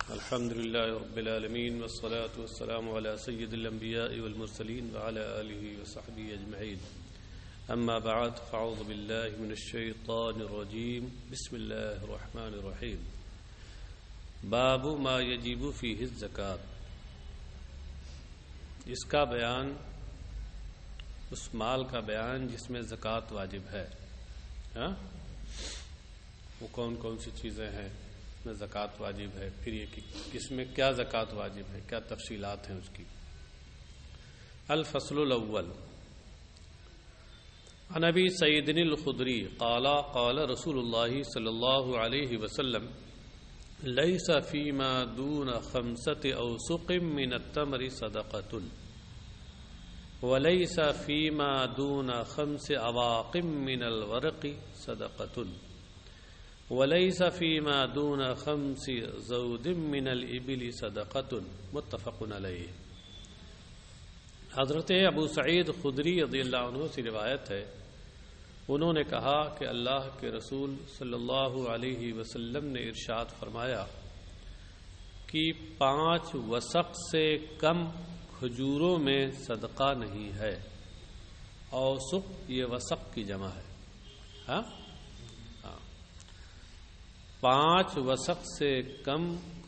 الحمد لله رب العالمين والصلاة والسلام على سيد الأنبياء والمرسلين وعلى آله وصحبه أجمعين. أما بعد فأعوذ بالله من الشيطان الرجيم. بسم الله الرحمن الرحيم. باب ما يجب فيه الزکوٰۃ. اس کا بیان اس مال کا بیان جس میں زکوٰۃ واجب ہے. وہ کون کون سی چیزیں ہیں اس میں زکوٰۃ واجب ہے، پھر یہ کہ کس میں کیا زکوٰۃ واجب ہے، کیا تفصیلات ہیں اس کی. الفصل الاول. عن ابی سعید الخدری قال قال رسول اللہ صلی اللہ علیہ وسلم لیس فیما دون 5 اوسق من التمر صدقۃ ولیس فیما دون 5 اواق من الورق صدقۃ ولیس فیما دون 5 زود من الابل صدقۃ. متفق علیہ. حضرت ابو سعید خدری رضی اللہ عنہ سے روایت ہے، انہوں نے کہا کہ اللہ کے رسول صلی اللہ علیہ وسلم نے ارشاد فرمایا کہ 5 وسق سے کم کھجوروں میں صدقہ نہیں ہے. اوسق یہ وسق کی جمع ہے. 5 وسق سے کم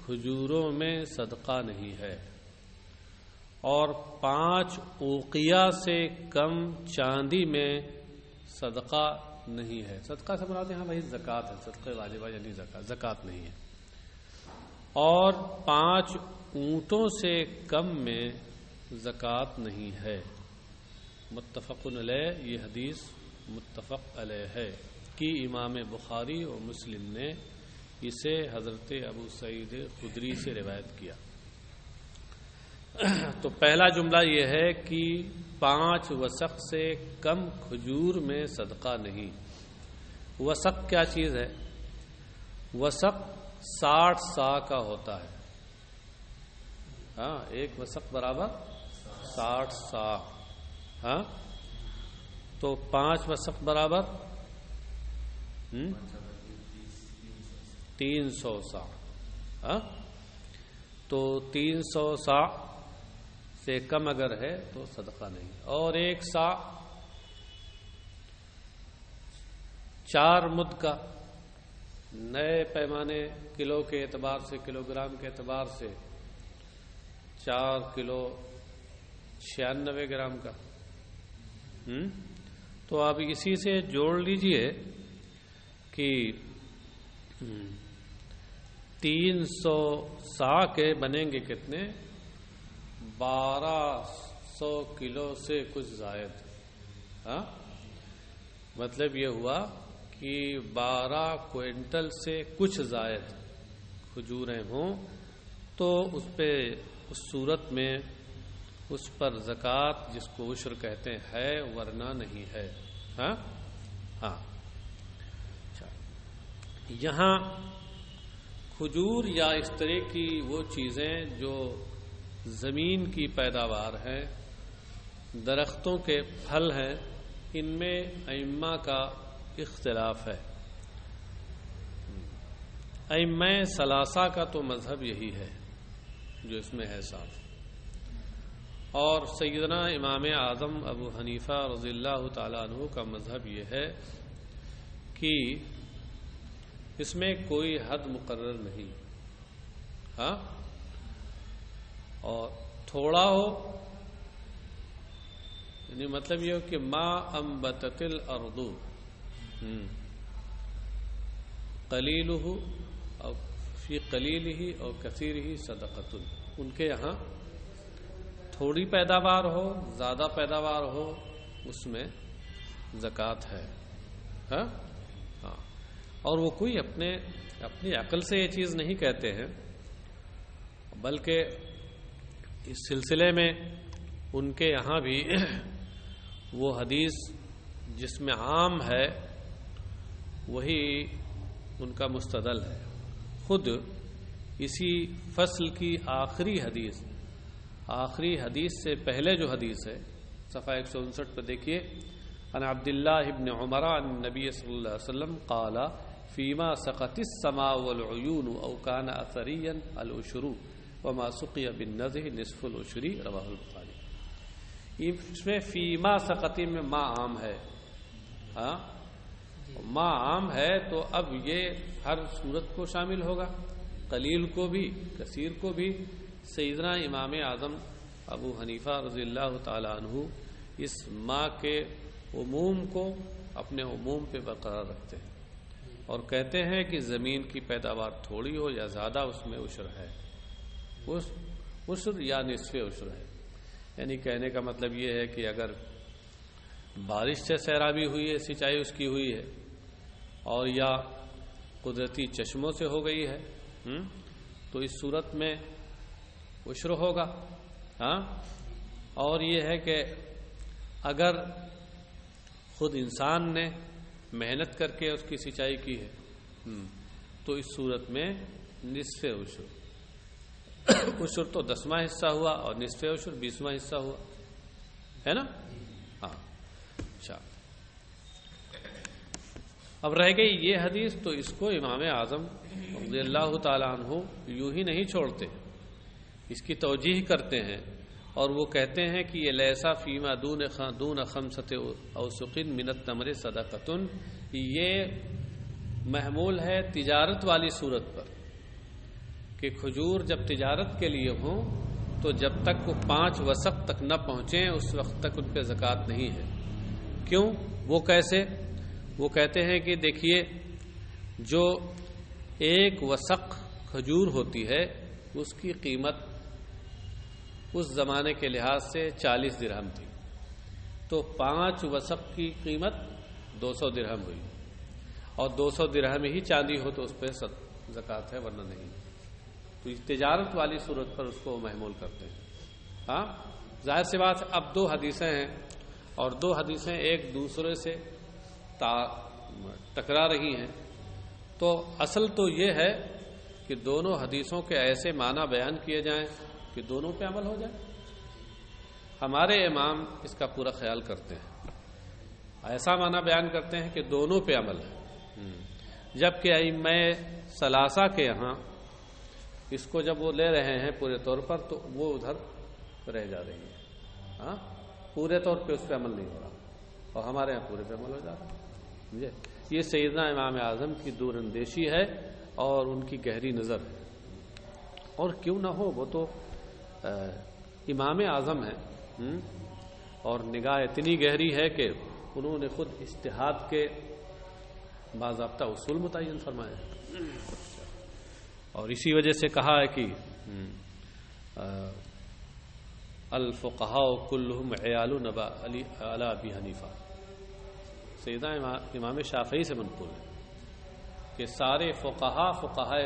کھجوروں میں صدقہ نہیں ہے، اور 5 اوقیہ سے کم چاندی میں صدقہ نہیں ہے. صدقہ سے مراد یہاں وہی زکوٰۃ ہے، صدقہ واجبہ یعنی زکوٰۃ نہیں ہے. اور 5 اونٹوں سے کم میں زکوٰۃ نہیں ہے. متفق علیہ. یہ حدیث متفق علیہ ہے کہ امام بخاری اور مسلم نے اسے حضرت ابو سعید خدری سے روایت کیا. تو پہلا جملہ یہ ہے کہ 5 وسق سے کم کھجور میں صدقہ نہیں. وسق کیا چیز ہے؟ وسق 60 سا کا ہوتا ہے. ایک وسق برابر 60 سا. تو 5 وسق برابر 300 سا. تو 300 سا سے کم اگر ہے تو صدقہ نہیں. اور 1 سا 4 مد کا، نئے پیمانے کلو کے اعتبار سے، کلو گرام کے اعتبار سے 4 کلو 96 گرام کا. تو آپ اسی سے جوڑ لیجئے کہ 300 سا کے بنیں گے کتنے؟ 1200 کلو سے کچھ زائد. مطلب یہ ہوا کہ 12 کوئنٹل سے کچھ زائد کھجوریں ہوں تو اس پہ اس صورت میں اس پر زکوٰۃ جس کو عشر کہتے ہیں ہے، ورنہ نہیں ہے. یہاں کھجور یا اس طرح کی وہ چیزیں جو زمین کی پیداوار ہے، درختوں کے پھل ہیں، ان میں ائمہ کا اختلاف ہے. ائمہ ثلاثہ کا تو مذہب یہی ہے جو اس میں ہے صاف. اور سیدنا امام اعظم ابو حنیفہ رضی اللہ تعالیٰ عنہ کا مذہب یہ ہے کہ اس میں کوئی حد مقرر نہیں. اور تھوڑا ہو یعنی مطلب یہ ہو کہ ما انبتت الارض قلیلہ او فی قلیلہ او کثیرہ صدقۃ. ان کے یہاں تھوڑی پیداوار ہو، زیادہ پیداوار ہو، اس میں زکوٰۃ ہے. اور وہ کوئی اپنی عقل سے یہ چیز نہیں کہتے ہیں، بلکہ اس سلسلے میں ان کے یہاں بھی وہ حدیث جس میں عام ہے وہی ان کا مستدل ہے. خود اسی فصل کی آخری حدیث سے پہلے جو حدیث ہے صفحہ 159 پہ دیکھیے. عن عبداللہ ابن عمر عن نبی صلی اللہ علیہ وسلم قال فیما سقط السماء والعیون او کان اثریا العشر وما سقی بالنضح نصف العشر رواہ البخاری۔ اس میں فیما سقطی میں ما عام ہے، ہاں ما عام ہے تو اب یہ ہر صورت کو شامل ہوگا، قلیل کو بھی کثیر کو بھی۔ سیدنا امام اعظم ابو حنیفہ رضی اللہ تعالی عنہ اس ما کے عموم کو اپنے عموم پہ برقرار رکھتے ہیں اور کہتے ہیں کہ زمین کی پیداوار تھوڑی ہو یا زیادہ اس میں عشر ہے، عشر یا نصف عشر ہے۔ یعنی کہنے کا مطلب یہ ہے کہ اگر بارش سے سیرابی ہوئی ہے، سینچائی اس کی ہوئی ہے، اور یا قدرتی چشموں سے ہو گئی ہے تو اس صورت میں عشر ہوگا، ہاں۔ اور یہ ہے کہ اگر خود انسان نے محنت کر کے اس کی سینچائی کی ہے تو اس صورت میں نصف عشر، عشر تو 10واں حصہ ہوا اور نصف عشر 20واں حصہ ہوا، ہے نا؟ ہاں اچھا، اب رہ گئی یہ حدیث، تو اس کو امام اعظم رضی اللہ تعالی عنہ یوں ہی نہیں چھوڑتے، اس کی توجیح کرتے ہیں اور وہ کہتے ہیں کہ یہ لیسا فیما دون خمسۃ اوسق من التمر صدقۃ، یہ محمول ہے تجارت والی صورت پر کہ کھجور جب تجارت کے لیے ہوں تو جب تک وہ 5 وسق تک نہ پہنچیں اس وقت تک ان پہ زکوٰۃ نہیں ہے۔ کیوں؟ وہ کیسے؟ وہ کہتے ہیں کہ دیکھیے جو 1 وسق کھجور ہوتی ہے اس کی قیمت اس زمانے کے لحاظ سے 40 درہم تھی، تو 5 وسق کی قیمت 200 درہم ہوئی، اور 200 درہم ہی چاندی ہو تو اس پہ زکوٰۃ ہے ورنہ نہیں۔ تو اس تجارت والی صورت پر اس کو محمول کرتے ہیں۔ ہاں ظاہر سی بات ہے، اب 2 حدیثیں ہیں اور 2 حدیثیں ایک دوسرے سے ٹکرا رہی ہیں، تو اصل تو یہ ہے کہ دونوں حدیثوں کے ایسے معنی بیان کیے جائیں کہ دونوں پہ عمل ہو جائے۔ ہمارے امام اس کا پورا خیال کرتے ہیں، ایسا معنی بیان کرتے ہیں کہ دونوں پہ عمل ہے، جبکہ ائمہ ثلاثہ کے یہاں اس کو جب وہ لے رہے ہیں پورے طور پر تو وہ ادھر رہ جا رہی ہے، ہاں پورے طور پہ اس پہ عمل نہیں ہو رہا، اور ہمارے یہاں پورے پہ عمل ہو جا رہا ہے۔ یہ سیدنا امام اعظم کی دور اندیشی ہے اور ان کی گہری نظر ہے، اور کیوں نہ ہو، وہ تو امام اعظم ہے اور نگاہ اتنی گہری ہے کہ انہوں نے خود اجتہاد کے باضابطہ اصول متعین فرمائے ہیں، اور اسی وجہ سے کہا ہے کہ الفقہاء کلہم عیال علی ابی حنیفہ، سیدنا امام شافعی سے منقول ہے کہ سارے فقہاء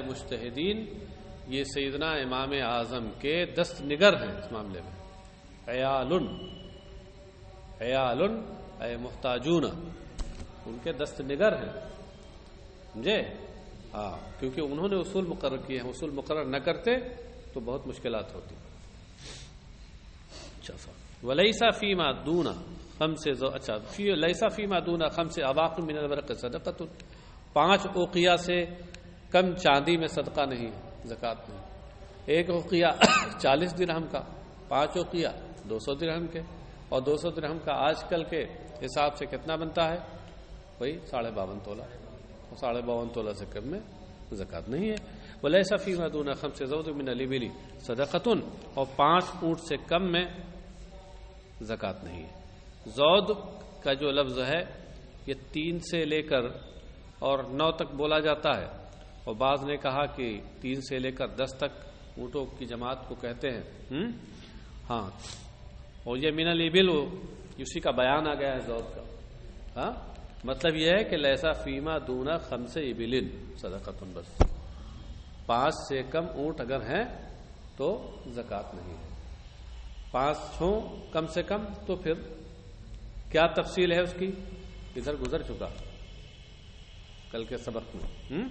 مجتہدین یہ سیدنا امام اعظم کے دست نگر ہیں اس معاملے میں۔ عیال اے محتاجون، ان کے دست نگر ہیں، سمجھے؟ ہاں، کیونکہ انہوں نے اصول مقرر کیے ہیں، اصول مقرر نہ کرتے تو بہت مشکلات ہوتی۔ ولیسا فیما دون خمس، اچھا لیسا فیما دون خمس اواق من الورق صدقۃ، 5 اوقیہ سے کم چاندی میں صدقہ نہیں ہے، زکوٰۃ نہیں۔ 1 اوقیہ 40 درہم کا، 5 اوقیہ 200 درہم کے، اور 200 درہم کا آج کل کے حساب سے کتنا بنتا ہے؟ وہی 52.5 تولہ، 52.5 تولہ سے کم میں زکوٰۃ نہیں ہے۔ ولیسا فیما دون خمس زود من الابل صدقۃ، اور 5 اونٹ سے کم میں زکوٰۃ نہیں ہے۔ زود کا جو لفظ ہے یہ 3 سے لے کر اور 9 تک بولا جاتا ہے، اور بعض نے کہا کہ 3 سے لے کر 10 تک اونٹوں کی جماعت کو کہتے ہیں۔ ہاں، اور یہ من الابل اسی کا بیان آ گیا ہے زود کا۔ ہاں، مطلب یہ ہے کہ لیسا فیما دون خمس ابل صدقۃ، بس 5 سے کم اونٹ اگر ہیں تو زکوٰۃ نہیں ہے۔ 5 ہوں کم سے کم تو پھر کیا تفصیل ہے اس کی، ادھر گزر چکا کل کے سبق میں۔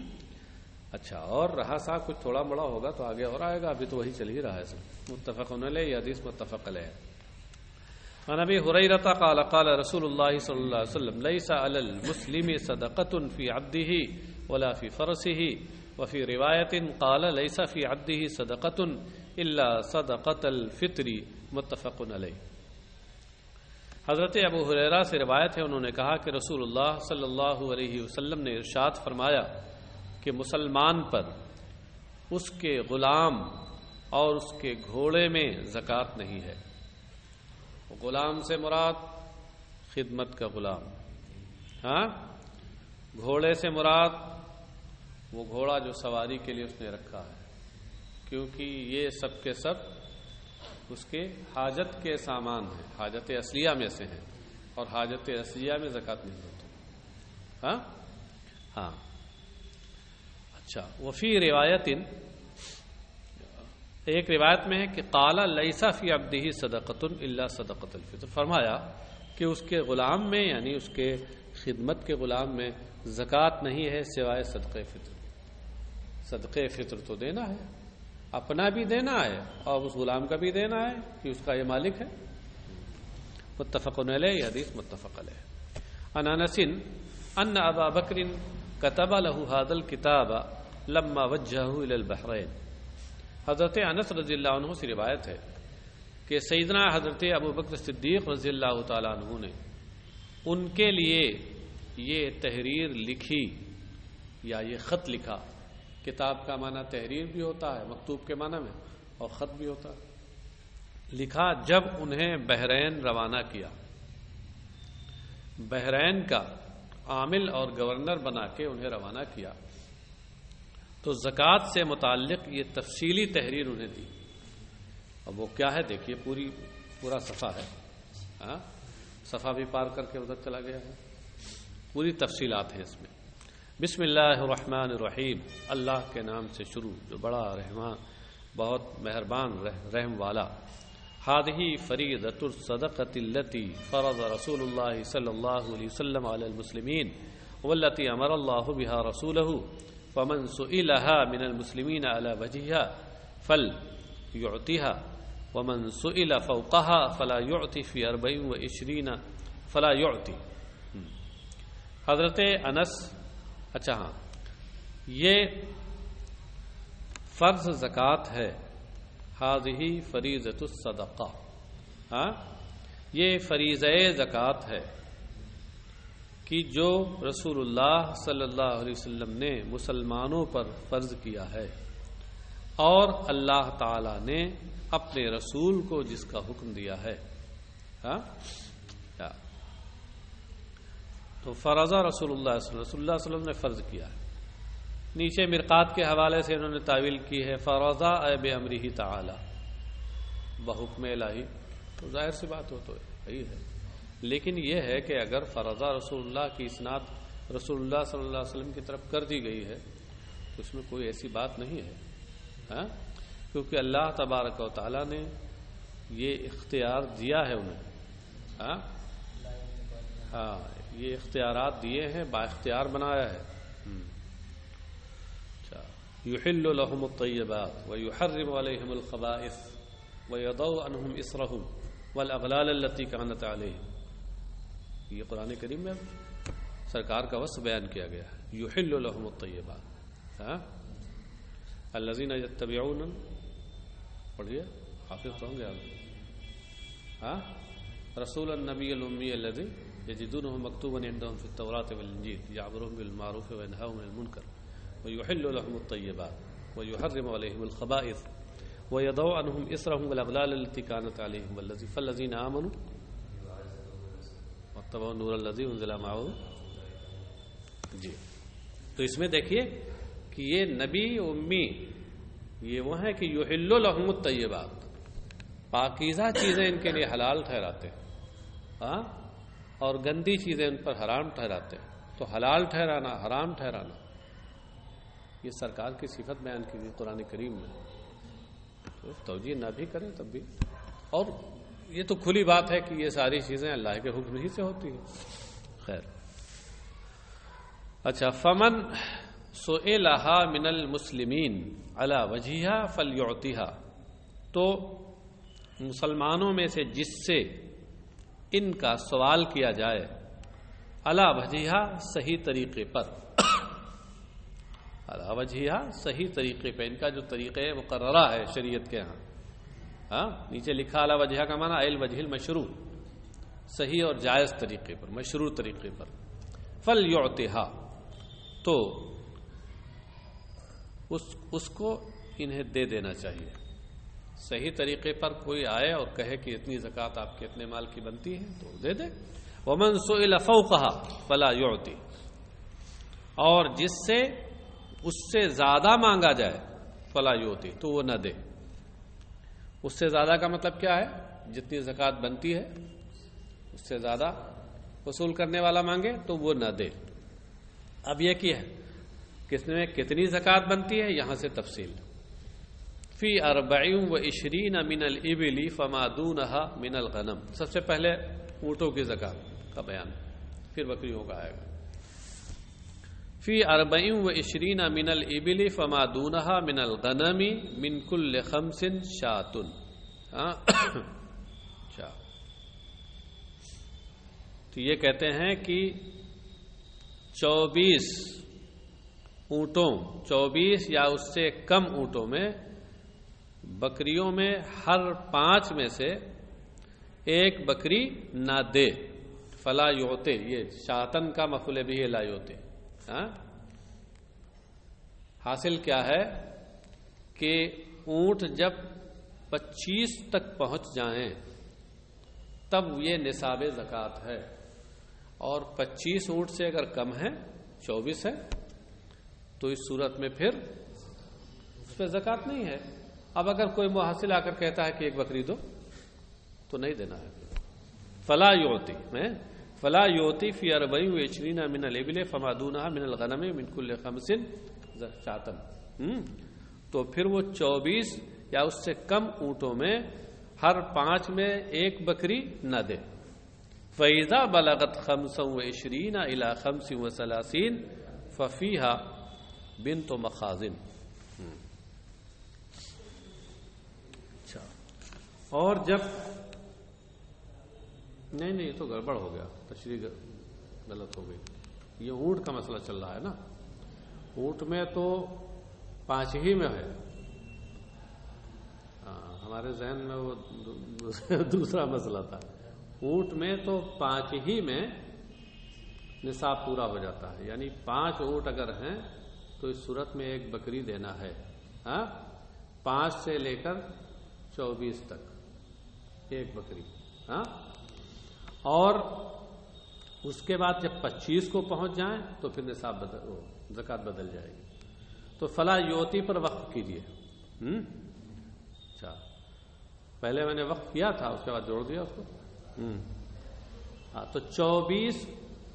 اچھا، اور رہا سا کچھ تھوڑا بڑا ہوگا تو آگے اور آئے گا، ابھی تو وہی چل ہی رہا ہے سب۔ متفق علیہ، یہ حدیث متفق علیہ ہے۔ عن ابی ہریرہ قال قال رسول اللہ صلی اللہ علیہ وسلم لیس علی المسلم صدقۃ فی عبدہ ولا في فرسه وفي روایت قال ليس في عبده صدقة الا صدقة الفطر متفق علیہ۔ حضرت ابو ہریرہ سے روایت ہے، انہوں نے کہا کہ رسول اللہ صلی اللہ علیہ وسلم نے ارشاد فرمایا کہ مسلمان پر اس کے غلام اور اس کے گھوڑے میں زکوٰۃ نہیں ہے۔ غلام سے مراد خدمت کا غلام، ہاں، گھوڑے سے مراد وہ گھوڑا جو سواری کے لیے اس نے رکھا ہے، کیونکہ یہ سب کے سب اس کے حاجت کے سامان ہیں، حاجت اصلیہ میں سے ہیں، اور حاجت اصلیہ میں زکوٰۃ نہیں ہوتی۔ ہاں ہاں اچھا، وفی روایت، ایک روایت میں ہے کہ قال لیس فی عبدہ صدقۃ الا صدقۃ الفطر، فرمایا کہ اس کے غلام میں، یعنی اس کے خدمت کے غلام میں زکوٰۃ نہیں ہے سوائے صدقہ فطر۔ صدقہ فطر تو دینا ہے، اپنا بھی دینا ہے اور اس غلام کا بھی دینا ہے کہ اس کا یہ مالک ہے۔ متفق علیہ، یہ حدیث متفق علیہ۔ عن انس ان ابا بکر كتب له هذا الكتاب لما وجهه الى البحرين۔ حضرت انس رضی اللہ عنہ سے روایت ہے کہ سیدنا حضرت ابو بکر صدیق رضی اللہ تعالی عنہ نے ان کے لیے یہ تحریر لکھی یا یہ خط لکھا۔ کتاب کا معنی تحریر بھی ہوتا ہے مکتوب کے معنی میں، اور خط بھی ہوتا ہے۔ لکھا جب انہیں بحرین روانہ کیا، بحرین کا عامل اور گورنر بنا کے انہیں روانہ کیا، تو زکوٰۃ سے متعلق یہ تفصیلی تحریر انہیں دی۔ اب وہ کیا ہے دیکھیے، پورا صفحہ ہے، ہاں، صفحہ بھی پار کر کے ادھر چلا گیا ہے، پوری تفصیلات ہیں اس میں۔ بسم اللہ الرحمن الرحیم، اللہ کے نام سے شروع جو بڑا رحمان، بہت مہربان رحم والا۔ هذه فریضۃ الصدقۃ التي فرض رسول اللہ صلی اللہ علیہ وسلم علی المسلمین والتي امر اللہ بها رسولہ فمن سئلها من المسلمین على وجهها فليعطها ومن سئل فوقها فلا يعطي في 24 فلا يعطي۔ حضرت انس، اچھا ہاں، یہ فرض زکوٰۃ ہے، ہذہ فریضۃ الصدقہ، ہاں، یہ فریضہ زکوٰۃ ہے کہ جو رسول اللہ صلی اللہ علیہ وسلم نے مسلمانوں پر فرض کیا ہے، اور اللہ تعالی نے اپنے رسول کو جس کا حکم دیا ہے۔ ہاں، تو فرض رسول اللہ صلی اللہ علیہ وسلم نے فرض کیا ہے۔ نیچے مرقات کے حوالے سے انہوں نے تعویل کی ہے فرض اے بامرہ تعالی، بحکم الہی، تو ظاہر سی بات ہو تو یہی ہے، لیکن یہ ہے کہ اگر فرض رسول اللہ کی اسناد رسول اللہ صلی اللہ علیہ وسلم کی طرف کر دی گئی ہے تو اس میں کوئی ایسی بات نہیں ہے، ہاں، کیونکہ اللہ تبارک و تعالی نے یہ اختیار دیا ہے انہیں، ہاں ہاں، یہ اختیارات دیے ہیں، با اختیار بنایا ہے۔ یحل لهم الطیبات ویحرم علیہم الخبائث ویضع عنہم اصرہم والاغلال التي كانت علیہم۔ یہ قرآن کریم میں سرکار کا وصف بیان کیا گیا ہے، یحل لهم الطیبات، ہاں، الذین یتبعون، پڑھیے، حافظ تو ہوں گے آپ، ہاں، رسول النبی الامی الذی یجدونه مکتوبا عندهم في التوراة والانجیل یأمرهم بالمعروف وینہاهم عن المنکر ویحل لهم الطیبات ویحرم علیہم الخبائث ویضع عنہم اصرہم والاغلال التي كانت علیہم فالذین آمنوا واتبعوا النور الذی انزل معه۔ جی، تو اس میں دیکھیے کہ یہ نبی امی یہ وہ ہیں کہ یحل لهم الطیبات، پاکیزہ چیزیں ان کے لیے حلال ٹھہراتے ہیں، ہاں، اور گندی چیزیں ان پر حرام ٹھہراتے ہیں۔ تو حلال ٹھہرانا، حرام ٹھہرانا، یہ سرکار کی صفت بیان کی گئی قرآن کریم میں، تو توجیہ نہ بھی کریں تب بھی، اور یہ تو کھلی بات ہے کہ یہ ساری چیزیں اللہ کے حکم ہی سے ہوتی ہیں۔ خیر، اچھا، فمن سئلها من المسلمین علی وجہها فلیعطیها، تو مسلمانوں میں سے جس سے ان کا سوال کیا جائے علی وجہها، صحیح طریقے پر، علی وجہہا صحیح طریقے پہ، ان کا جو طریقہ مقررہ ہے شریعت کے ہاں نیچے لکھا علی وجہہا کا معنی الوجہ المشروع، صحیح اور جائز طریقے پر، مشروع طریقے پر. فلیعطھا، تو اس کو انہیں دے دینا چاہیے. صحیح طریقے پر کوئی آئے اور کہے کہ اتنی زکوٰۃ آپ کے اتنے مال کی بنتی ہے تو دے دے. ومن سئل فوقھا فلا یعطی، اور جس سے اس سے زیادہ مانگا جائے فلا یعطی، تو وہ نہ دے. اس سے زیادہ کا مطلب کیا ہے؟ جتنی زکوٰۃ بنتی ہے اس سے زیادہ وصول کرنے والا مانگے تو وہ نہ دے. اب یہ کیا ہے کس میں کتنی زکوٰۃ بنتی ہے، یہاں سے تفصیل. فی 24 من الابل فما دونها من الغنم، سب سے پہلے اونٹوں کی زکوٰۃ کا بیان، پھر بکریوں کا آئے گا. فی 24 من الابل فما دونها من الغنم من کل 5 شاۃ. تو یہ کہتے ہیں کہ 24 اونٹوں، 24 یا اس سے کم اونٹوں میں، بکریوں میں ہر 5 میں سے ایک بکری نہ دے. فلا یعطی، یہ شاطن کا مفعول بھی ہے لا یعطی. حاصل کیا ہے کہ اونٹ جب 25 تک پہنچ جائیں تب یہ نصاب زکوٰۃ ہے، اور 25 اونٹ سے اگر کم ہے، 24 ہے، تو اس صورت میں پھر اس پہ زکوٰۃ نہیں ہے. اب اگر کوئی محصل آ کر کہتا ہے کہ ایک بکری دو تو نہیں دینا ہے. فلا یعطی میں فلا یعطی فی 24 من الابل فما دونها من الغنم من کل 5 شاۃ. تو پھر وہ 24 یا اس سے کم اونٹوں میں ہر 5 میں ایک بکری نہ دے. فَإِذَا بَلَغَتْ 25 إِلَى 35 فَفِيهَا بِنْتُ مَخَازٍ. اچھا، اور جب نہیں یہ تو گڑبڑ ہو گیا، تشریح غلط ہو گئی. یہ اونٹ کا مسئلہ چل رہا ہے نا، اونٹ میں تو 5 ہی میں ہے. ہمارے ذہن میں وہ دوسرا مسئلہ تھا. اونٹ میں تو 5 ہی میں نصاب پورا ہو جاتا ہے، یعنی 5 اونٹ اگر ہیں تو اس صورت میں ایک بکری دینا ہے. 5 سے لے کر 24 تک ایک بکری. اور اس کے بعد جب 25 کو پہنچ جائیں تو پھر نصاب زکوٰۃ بدل جائے گی. تو فلا یعطی پر وقف کیجیے. اچھا، پہلے میں نے وقف کیا تھا، اس کے بعد جوڑ دیا اس کو. تو 24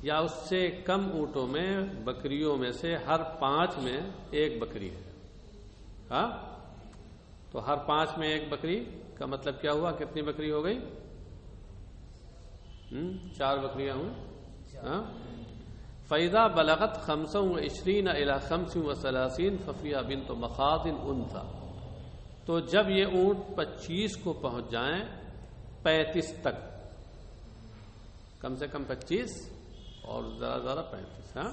یا اس سے کم اونٹوں میں، بکریوں میں سے ہر 5 میں ایک بکری ہے. تو ہر 5 میں ایک بکری کا مطلب کیا ہوا؟ کتنی بکری ہو گئی؟ 4 بکریاں ہوئی. فَإِذَا بَلَغَتْ 25 إِلَى 35 فَفِيهَا بِنْتُ مَخَاضٍ أُنْثَىٰ. تو جب یہ اونٹ 25 کو پہنچ جائیں، 35 تک، کم سے کم 25 اور زیادہ 35،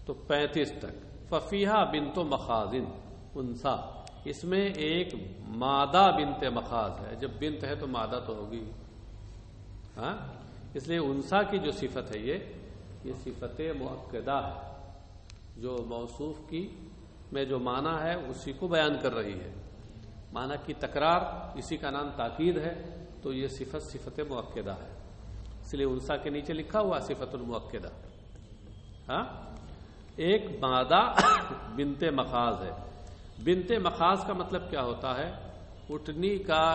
تو 35 تک. فَفِيهَا بِنْتُ مَخَاضٍ أُنْثَىٰ، اس میں ایک مادہ بنت مخاض ہے. جب بنت ہے تو مادہ تو ہوگی. اس لیے انثیٰ کی جو صفت ہے یہ صفت مؤکدہ ہے، جو موصوف کی میں جو معنی ہے اسی کو بیان کر رہی ہے. معنی کی تکرار، اسی کا نام تاکید ہے. تو یہ صفت مؤکدہ ہے، اس لیے انثیٰ کے نیچے لکھا ہوا صفت المؤکدہ. ایک مادہ بنت مخاض ہے. بنت مخاض کا مطلب کیا ہوتا ہے؟ اٹھنی کا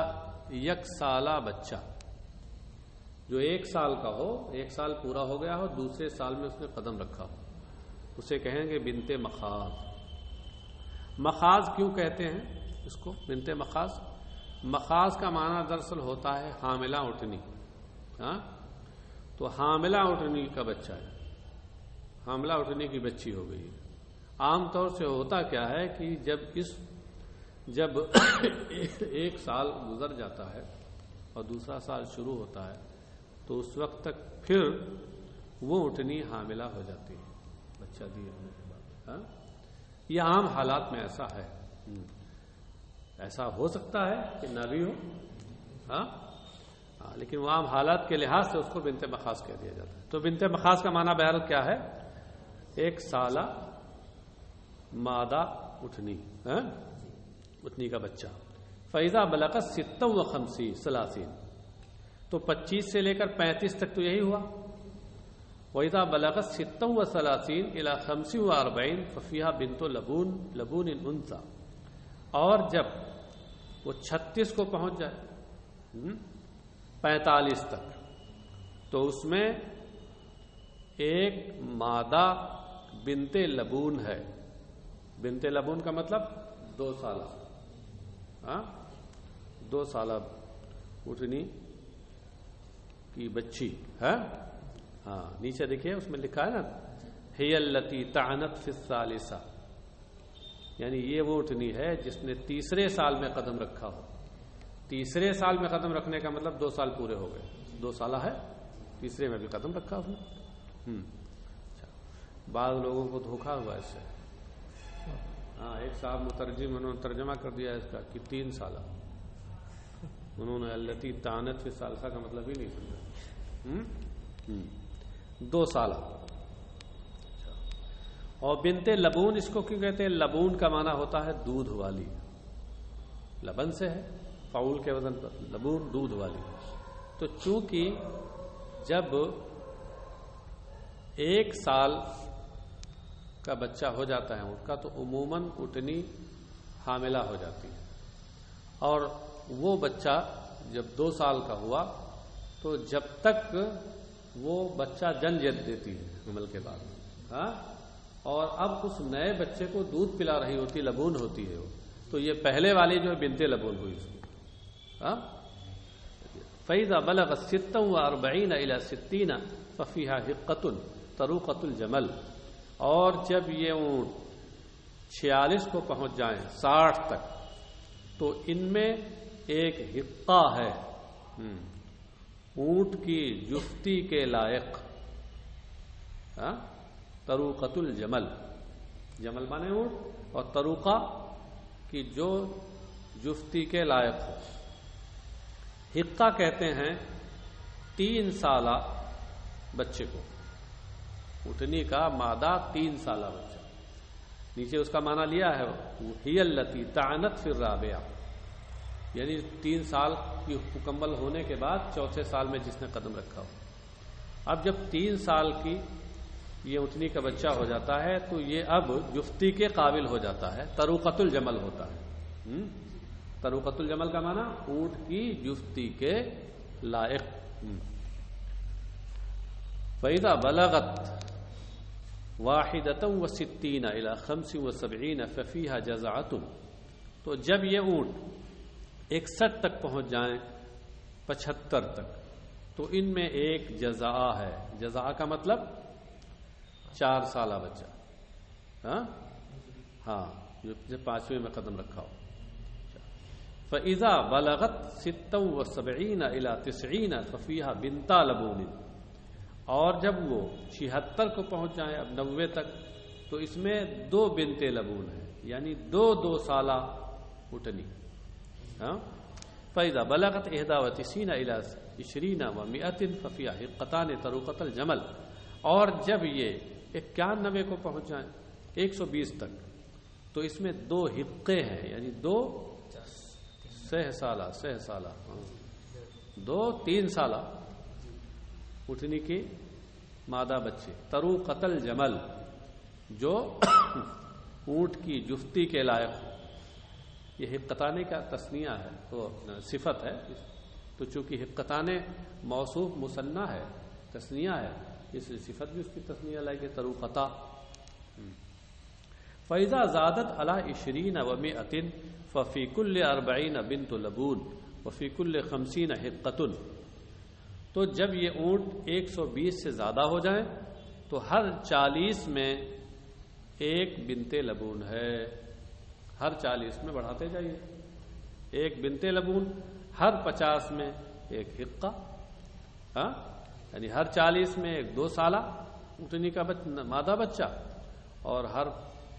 1 سالہ بچہ، جو 1 سال کا ہو، 1 سال پورا ہو گیا ہو، دوسرے سال میں اس نے قدم رکھا ہو، اسے کہیں گے بنت مخاض. مخاض کیوں کہتے ہیں اس کو بنت مخاض؟ مخاض کا معنی دراصل ہوتا ہے حاملہ اٹھنی. تو حاملہ اٹھنی کا بچہ ہے، حاملہ اٹھنی کی بچی ہو گئی. عام طور سے ہوتا کیا ہے کہ جب 1 سال گزر جاتا ہے اور دوسرا سال شروع ہوتا ہے تو اس وقت تک پھر وہ اٹھنی حاملہ ہو جاتی ہے بچہ دیے ہونے کے بعد. یہ عام حالات میں ایسا ہے. ایسا ہو سکتا ہے کہ نہ بھی ہو، ہاں لیکن وہ عام حالات کے لحاظ سے اس کو بنت مخاض کہہ دیا جاتا ہے. تو بنت مخاض کا معنی بہرحال کیا ہے؟ 1 سالہ مادہ اٹھنی، اٹھنی کا بچہ. فَإِذَا بَلَغَتْ 56 تو 25 سے لے کر 35 تک تو یہی ہوا. وَإِذَا بَلَغَتْ 36 إِلَى 45 فَفِيهَا بِنْتُ لَبُونٍ أُنْثَى. اور جب وہ 36 کو پہنچ جائے 45 تک تو اس میں ایک مادہ بنت لبون ہے. بنت لبون کا مطلب 2 سالہ، 2 سالہ اٹھنی کی بچی ہے. نیچے دیکھیے اس میں لکھا ہے نا هي التي طعنت في الثالثة، یعنی یہ وہ اٹھنی ہے جس نے تیسرے سال میں قدم رکھا ہو. تیسرے سال میں قدم رکھنے کا مطلب 2 سال پورے ہو گئے. 2 سالہ ہے، تیسرے میں بھی قدم رکھا اس نے. بعض لوگوں کو دھوکا ہوا اس سے. ایک صاحب مترجم انہوں نے ترجمہ کر دیا اس کا کہ 3 سالہ. انہوں نے التی طعنت فی الثالثہ کا مطلب ہی نہیں سمجھا. 2 سالہ. اور بنت لبون اس کو کیوں کہتے ہیں؟ لبون کا معنی ہوتا ہے دودھ والی. لبن سے ہے، فعول کے وزن پر. لبون دودھ والی. تو چونکہ جب 1 سال کا بچہ ہو جاتا ہے اونٹ کا تو عموماً اٹھنی حاملہ ہو جاتی ہے. اور وہ بچہ جب 2 سال کا ہوا تو جب تک وہ بچہ جنم دیتی ہے حمل کے بعد، اور اب اس نئے بچے کو دودھ پلا رہی ہوتی، لبون ہوتی ہے وہ. تو یہ پہلے والی جو ہے بنت لبون ہوئی اس کی. فَإِذَا بَلَغَ 46 إِلَى 60 فَفِيهَا حِقَّةٌ طَرُوقَةُ الْجَمَلِ. اور جب یہ اونٹ 46 کو پہنچ جائیں 60 تک تو ان میں ایک حقہ ہے اونٹ کی جفتی کے لائق. طروقۃ الجمل، جمل مانے اونٹ، اور طروقہ کی جو جفتی کے لائق ہو. حقہ کہتے ہیں 3 سالہ بچے کو. اٹھنی کا مادہ 3 سالہ بچہ. نیچے اس کا معنی لیا ہے هی التی طعنت فی الرابعہ، یعنی 3 سال کی مکمل ہونے کے بعد 4تھے سال میں جس نے قدم رکھا ہو. اب جب 3 سال کی یہ اٹھنی کا بچہ ہو جاتا ہے تو یہ اب جفتی کے قابل ہو جاتا ہے. طروقۃ الجمل ہوتا ہے. طروقۃ الجمل کا معنی اونٹ کی جفتی کے لائق. فَإِذَا بَلَغَتْ 61 إِلَى 75 فَفِيهَا جَزَعَةٌ. تو جب یہ اونٹ 61 تک پہنچ جائیں 75 تک تو ان میں ایک جزا ہے. جزا کا مطلب 4 سالہ بچہ، جو 5ویں میں قدم رکھا ہو. فَإِذَا بَلَغَتْ 76 إِلَى 90 فَفِيهَا بِنْتَا لَبُونٍ. اور جب وہ 76 کو پہنچ جائیں اب 90 تک تو اس میں 2 بنت لبون ہیں، یعنی 2 سالہ اٹھنی. فَإِذَا بَلَغَتْ 91 إِلَى 20 و100 فَفِيهَا حِقَّتَانِ طَرُوقَةَ الْجَمَلِ. اور جب یہ 91 کو پہنچ جائیں 120 تک تو اس میں 2 حقے ہیں، یعنی 2 6 سالہ 2 3 سالہ اٹھنی کی مادہ بچے. طروقۃ الجمل جو اونٹ کی جفتی کے لائق. یہ حقتانے کا تثنیہ ہے تو صفت ہے، تو چونکہ حقتانے موصوف مثنیٰ ہے، تثنیہ ہے، اس لیے صفت بھی اس کی تثنیہ لائے گی طروقتا. فَإِذَا زَادَتْ عَلَى 20 و100 فَفِي كُلِّ 40 بِنْتُ لَبُونٍ وَفِي كُلِّ 50 حِقَّةٌ. تو جب یہ اونٹ 120 سے زیادہ ہو جائیں تو ہر 40 میں ایک بنت لبون ہے. ہر 40 میں بڑھاتے جائیے، ایک بنت لبون. ہر 50 میں ایک حقہ، یعنی ہر 40 میں ایک 2 سالہ اٹھنی کا مادہ بچہ، اور ہر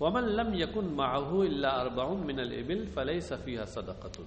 ومن لم يكن معه الا 40 من الابل فليس فيها صدقه.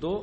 2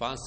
5